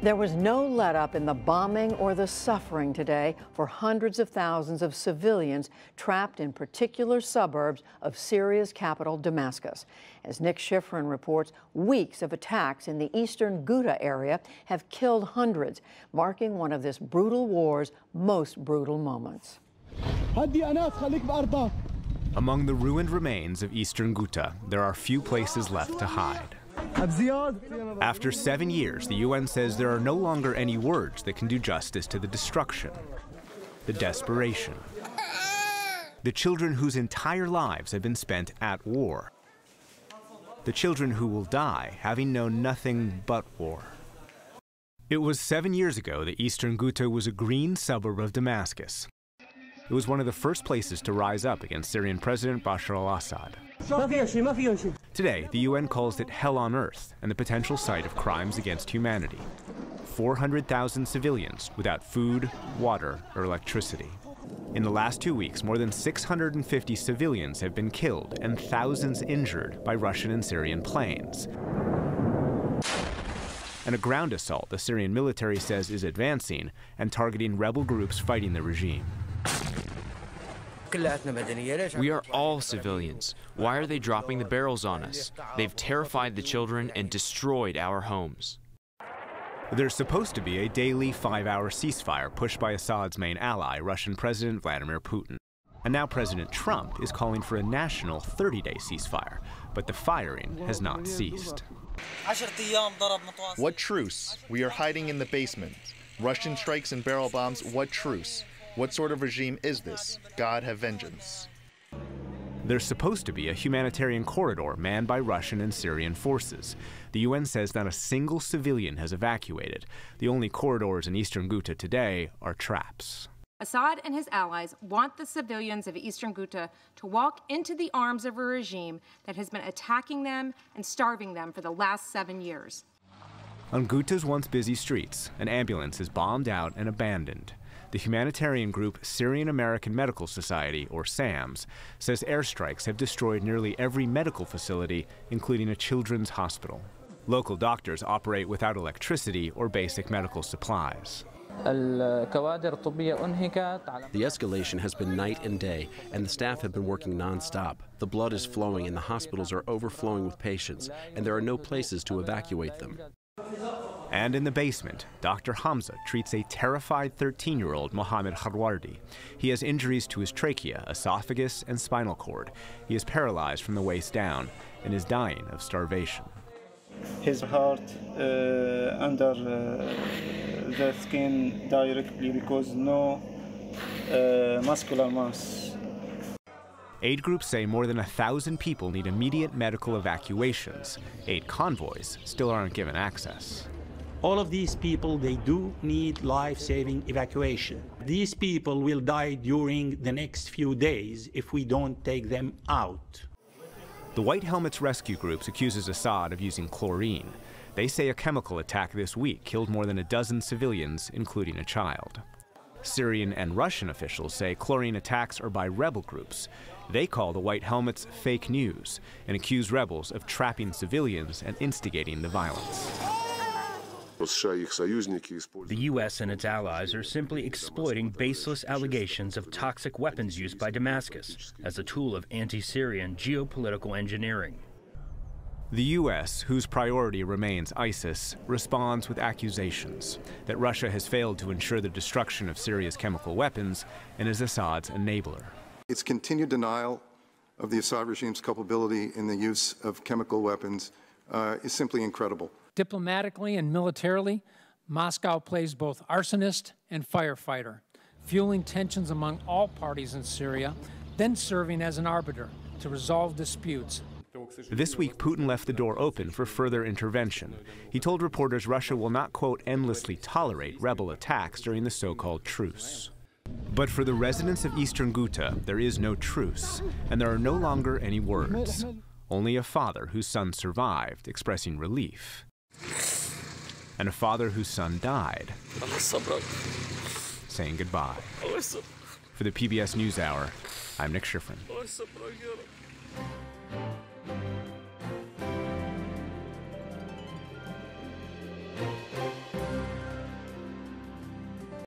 There was no let-up in the bombing or the suffering today for hundreds of thousands of civilians trapped in particular suburbs of Syria's capital, Damascus. As Nick Schifrin reports, weeks of attacks in the eastern Ghouta area have killed hundreds, marking one of this brutal war's most brutal moments. Among the ruined remains of eastern Ghouta, there are few places left to hide. After 7 years, the UN says there are no longer any words that can do justice to the destruction, the desperation, the children whose entire lives have been spent at war, the children who will die having known nothing but war. It was 7 years ago that eastern Ghouta was a green suburb of Damascus. It was one of the first places to rise up against Syrian President Bashar al-Assad. Today, the UN calls it hell on earth and the potential site of crimes against humanity. 400,000 civilians without food, water, or electricity. In the last 2 weeks, more than 650 civilians have been killed and thousands injured by Russian and Syrian planes. And a ground assault the Syrian military says is advancing and targeting rebel groups fighting the regime. We are all civilians. Why are they dropping the barrels on us? They've terrified the children and destroyed our homes. There's supposed to be a daily 5-hour ceasefire pushed by Assad's main ally, Russian President Vladimir Putin. And now President Trump is calling for a national 30-day ceasefire, but the firing has not ceased. What truce? We are hiding in the basement. Russian strikes and barrel bombs, what truce? What sort of regime is this? God have vengeance. There's supposed to be a humanitarian corridor manned by Russian and Syrian forces. The UN says not a single civilian has evacuated. The only corridors in eastern Ghouta today are traps. Assad and his allies want the civilians of eastern Ghouta to walk into the arms of a regime that has been attacking them and starving them for the last 7 years. On Ghouta's once busy streets, an ambulance is bombed out and abandoned. The humanitarian group Syrian American Medical Society, or SAMS, says airstrikes have destroyed nearly every medical facility, including a children's hospital. Local doctors operate without electricity or basic medical supplies. The escalation has been night and day, and the staff have been working non-stop. The blood is flowing and the hospitals are overflowing with patients, and there are no places to evacuate them. And in the basement, Dr. Hamza treats a terrified 13-year-old Mohammed Harwardi. He has injuries to his trachea, esophagus, and spinal cord. He is paralyzed from the waist down and is dying of starvation. His heart under the skin directly because no muscular mass. Aid groups say more than 1,000 people need immediate medical evacuations. Aid convoys still aren't given access. All of these people, they do need life-saving evacuation. These people will die during the next few days if we don't take them out. The White Helmets rescue groups accuses Assad of using chlorine. They say a chemical attack this week killed more than a dozen civilians, including a child. Syrian and Russian officials say chlorine attacks are by rebel groups. They call the White Helmets fake news and accuse rebels of trapping civilians and instigating the violence. The U.S. and its allies are simply exploiting baseless allegations of toxic weapons use by Damascus as a tool of anti-Syrian geopolitical engineering. The U.S., whose priority remains ISIS, responds with accusations that Russia has failed to ensure the destruction of Syria's chemical weapons and is Assad's enabler. Its continued denial of the Assad regime's culpability in the use of chemical weapons is simply incredible. Diplomatically and militarily, Moscow plays both arsonist and firefighter, fueling tensions among all parties in Syria, then serving as an arbiter to resolve disputes. This week, Putin left the door open for further intervention. He told reporters Russia will not, quote, endlessly tolerate rebel attacks during the so-called truce. But for the residents of eastern Ghouta, there is no truce, and there are no longer any words. Only a father whose son survived, expressing relief, and a father whose son died, saying goodbye. For the PBS NewsHour, I'm Nick Schifrin.